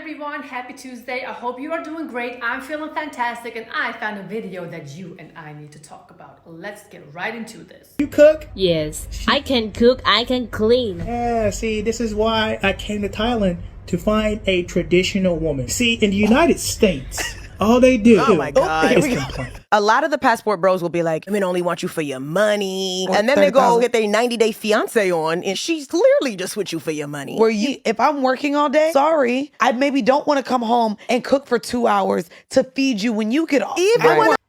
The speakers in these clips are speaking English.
everyone, happy Tuesday. I hope you are doing great. I'm feeling fantastic and I found a video that you and I need to talk about. Let's get right into this. You cook? Yes, I can cook, I can clean. Yeah, see, this is why I came to Thailand, to find a traditional woman. See, in the United States, all they do Oh my God. is complain. A lot of the passport bros will be like, women only want you for your money. And then they go get their 90-day fiance on, and she's clearly just with you for your money. Where if I'm working all day, sorry, I maybe don't want to come home and cook for 2 hours to feed you when you get off.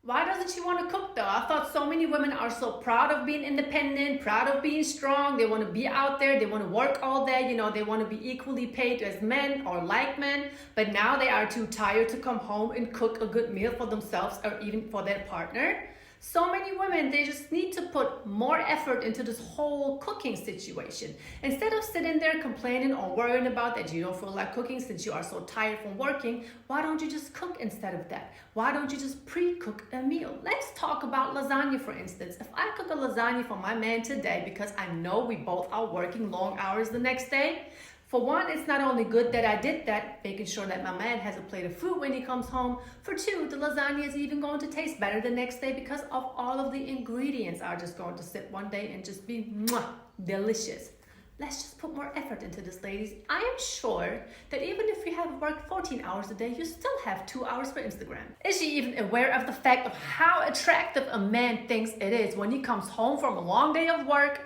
Why doesn't she want to cook though? I thought so many women are so proud of being independent, proud of being strong. They want to be out there. They want to work all day. You know, they want to be equally paid as men or like men. But now they are too tired to come home and cook a good meal for themselves or even for their partner. So many women, they just need to put more effort into this whole cooking situation. Instead of sitting there complaining or worrying about that you don't feel like cooking since you are so tired from working, why don't you just cook instead of that? Why don't you just pre-cook a meal? Let's talk about lasagna, for instance. If I cook a lasagna for my man today, because I know we both are working long hours the next day, for one, it's not only good that I did that, making sure that my man has a plate of food when he comes home. For two, the lasagna is even going to taste better the next day because of all of the ingredients are just going to sit one day and just be delicious. Let's just put more effort into this, ladies. I am sure that even if you have worked 14 hours a day, you still have 2 hours for Instagram. Is she even aware of the fact of how attractive a man thinks it is when he comes home from a long day of work?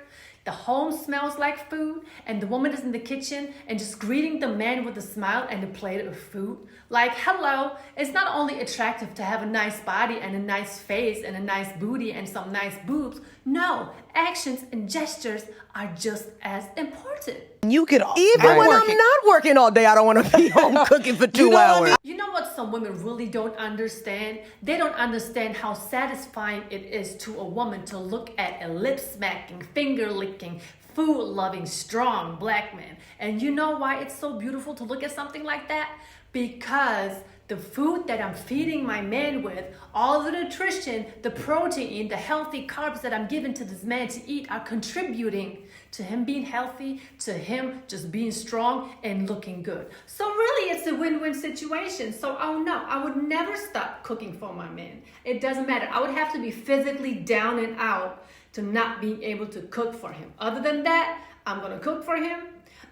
The home smells like food, and the woman is in the kitchen and just greeting the man with a smile and a plate of food. Like, hello, it's not only attractive to have a nice body and a nice face and a nice booty and some nice boobs. No, actions and gestures are just as important. You get off. Even when I'm not working all day, I don't want to be home cooking for 2 hours. You know what some women really don't understand? They don't understand how satisfying it is to a woman to look at a lip-smacking, finger-licking, food-loving, strong black man. And you know why it's so beautiful to look at something like that? Because the food that I'm feeding my man with, all the nutrition, the protein, the healthy carbs that I'm giving to this man to eat are contributing to him being healthy, to him just being strong and looking good. So really it's a win-win situation. So, oh no, I would never stop cooking for my man. It doesn't matter. I would have to be physically down and out to not being able to cook for him. Other than that, I'm gonna cook for him.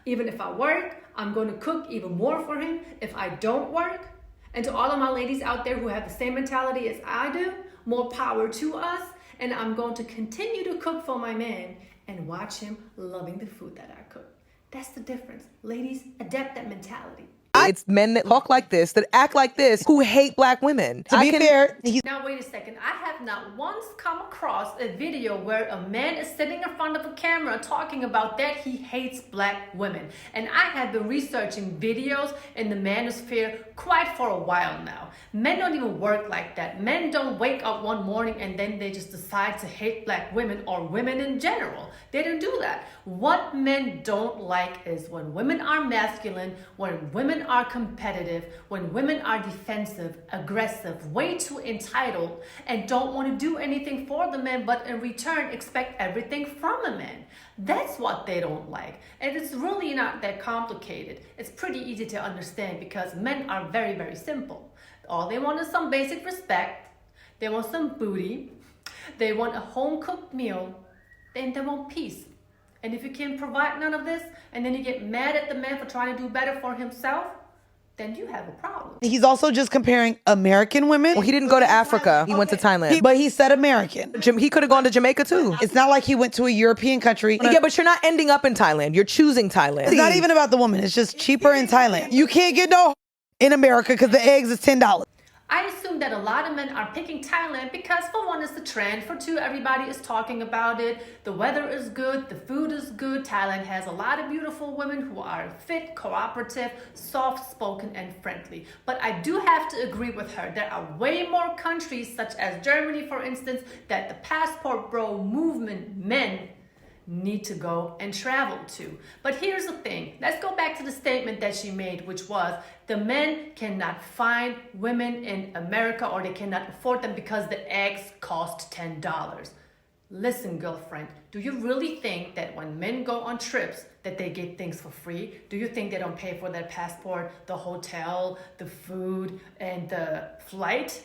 Even if I work, I'm gonna cook even more for him if I don't work. And to all of my ladies out there who have the same mentality as I do, more power to us. And I'm going to continue to cook for my man and watch him loving the food that I cook. That's the difference. Ladies, adapt that mentality. It's men that talk like this, that act like this, who hate black women. To be fair, Now wait a second. I have not once come across a video where a man is sitting in front of a camera talking about that he hates black women. And I have been researching videos in the manosphere quite for a while now. Men don't even work like that. Men don't wake up one morning and then they just decide to hate black women or women in general. They don't do that. What men don't like is when women are masculine, when women are competitive, when women are defensive, aggressive, way too entitled, and don't want to do anything for the man, but in return expect everything from a man. That's what they don't like. And it's really not that complicated. It's pretty easy to understand because men are very, very simple. All they want is some basic respect. They want some booty. They want a home-cooked meal. Then they want peace. And if you can't provide none of this, and then you get mad at the man for trying to do better for himself, then you have a problem. he's also just comparing American women. Well, he didn't go to Africa. He went to Thailand. But he said American. He could have gone to Jamaica too. It's not like he went to a European country. Yeah, but you're not ending up in Thailand. You're choosing Thailand. It's not even about the woman. It's just cheaper in Thailand. You can't get no in America because the eggs is $10. I assume that a lot of men are picking Thailand because for one, it's the trend. For two, everybody is talking about it. The weather is good. The food is good. Thailand has a lot of beautiful women who are fit, cooperative, soft-spoken, and friendly. But I do have to agree with her. There are way more countries, such as Germany, for instance, that the passport bro movement men need to go and travel to. But here's the thing. Let's go back to the statement that she made, which was the men cannot find women in America or they cannot afford them because the eggs cost $10. Listen, girlfriend, do you really think that when men go on trips that they get things for free? Do you think they don't pay for their passport, the hotel, the food, and the flight?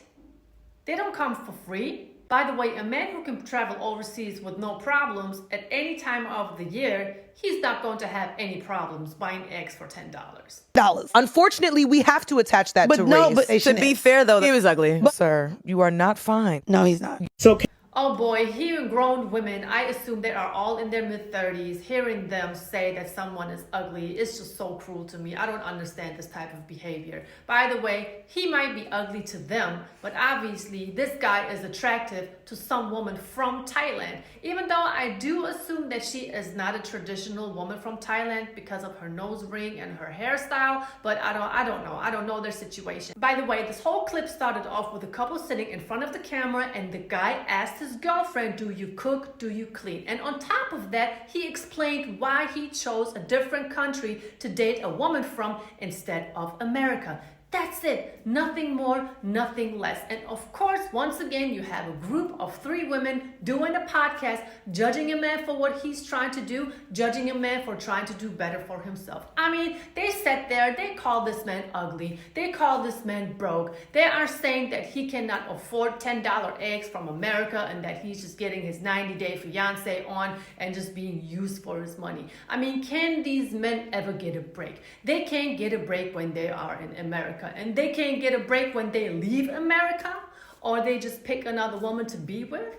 They don't come for free. By the way, a man who can travel overseas with no problems at any time of the year, he's not going to have any problems buying eggs for $10. Unfortunately, we have to attach that But to no, race. but- to be fair, though, he was ugly. Sir, you are not fine. No, he's not. So Oh boy, hearing grown women, I assume they are all in their mid-30s, hearing them say that someone is ugly is just so cruel to me. I don't understand this type of behavior. By the way, he might be ugly to them, but obviously this guy is attractive to some woman from Thailand. Even though I do assume that she is not a traditional woman from Thailand because of her nose ring and her hairstyle, but I don't know. I don't know their situation. By the way, this whole clip started off with a couple sitting in front of the camera and the guy asked his girlfriend, do you cook, do you clean? And on top of that, he explained why he chose a different country to date a woman from instead of America. That's it. Nothing more, nothing less. And of course, once again, you have a group of 3 women doing a podcast, judging a man for what he's trying to do, judging a man for trying to do better for himself. I mean, they sat there, they call this man ugly, they call this man broke. They are saying that he cannot afford $10 eggs from America and that he's just getting his 90-day fiance on and just being used for his money. I mean, can these men ever get a break? They can't get a break when they are in America. And they can't get a break when they leave America or they just pick another woman to be with.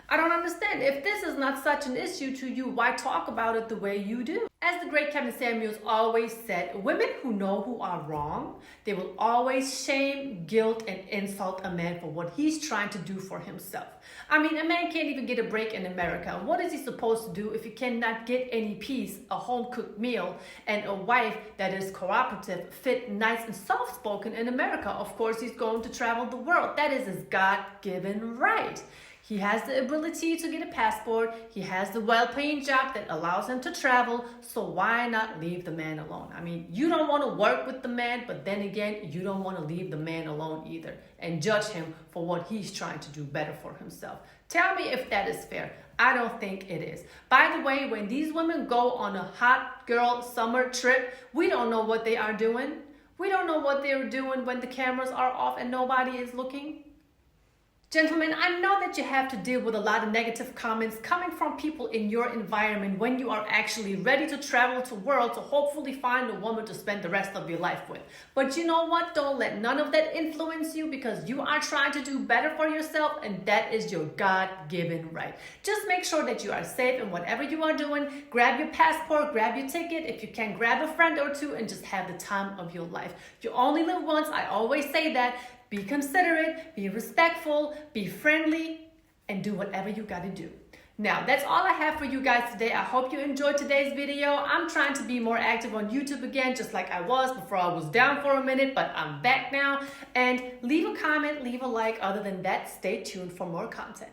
I don't understand. If this is not such an issue to you, why talk about it the way you do? As the great Kevin Samuels always said, women who know who are wrong, they will always shame, guilt, and insult a man for what he's trying to do for himself. I mean, a man can't even get a break in America. What is he supposed to do if he cannot get any peace, a home-cooked meal, and a wife that is cooperative, fit, nice, and soft-spoken in America? Of course, he's going to travel the world. That is his God-given right. He has the ability to get a passport. He has the well-paying job that allows him to travel. So why not leave the man alone? I mean, you don't want to work with the man, but then again, you don't want to leave the man alone either and judge him for what he's trying to do better for himself. Tell me if that is fair. I don't think it is. By the way, when these women go on a hot girl summer trip, we don't know what they are doing. We don't know what they're doing when the cameras are off and nobody is looking. Gentlemen, I know that you have to deal with a lot of negative comments coming from people in your environment when you are actually ready to travel the world to hopefully find a woman to spend the rest of your life with. But you know what? Don't let none of that influence you because you are trying to do better for yourself and that is your God-given right. Just make sure that you are safe in whatever you are doing. Grab your passport, grab your ticket. If you can, grab a friend or two and just have the time of your life. You only live once. I always say that. Be considerate, be respectful, be friendly, and do whatever you gotta do. Now, that's all I have for you guys today. I hope you enjoyed today's video. I'm trying to be more active on YouTube again, just like I was before I was down for a minute, but I'm back now. And leave a comment, leave a like. Other than that, stay tuned for more content.